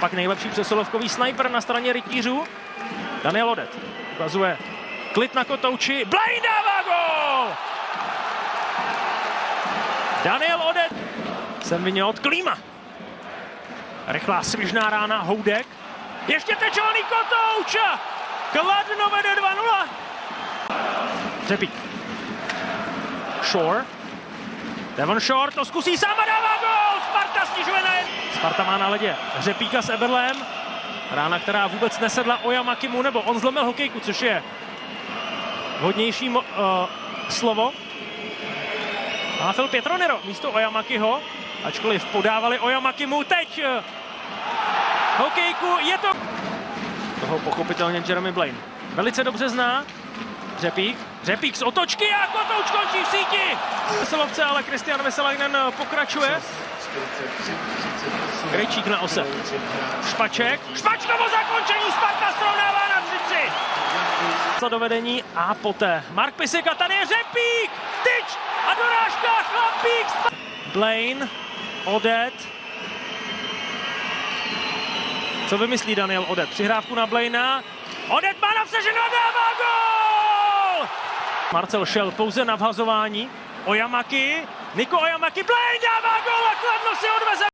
Pak nejlepší přesilovkový sniper na straně rytířů. Daniel Odet ukazuje klid na kotouči. Blaine dává gól! Daniel Odet sem vyněl od Klíma. Rychlá svižná rána, Houdek. Ještě tečovaný kotouč! Kladno vede 2-0. Řepík. Shore. Devon Shore to zkusí sám a dává gól! Sparta snižuje na 1. Sparta má na ledě Řepíka s Eberlem. Rána, která vůbec nesedla Oyamakimu, nebo on zlomil hokejku, což je vhodnější slovo. A Phil Pietronero místo Oyamakiho, ačkoliv podávali Oyamakimu, teď hokejku, je to... Toho pochopitelně Jeremy Blaine velice dobře zná. Řepík z otočky a kotouč končí v síti. Veselovce, ale Kristian Vesalainen pokračuje. Krejčík na ose. Špačkovo zakončení, Sparta srovnává na 3-3. Do vedení a poté Mark Pisek a tady je Řepík, tyč a dorážka, chlapík. Blaine, Odet. Co vymyslí Daniel Odet? Přihrávku na Blaina. Odet má navsaženo a dává gól! Marcel šel pouze na vhazování. Oyamaki, Niko Oyamaki, Blaine dává gól a Kladno si odveze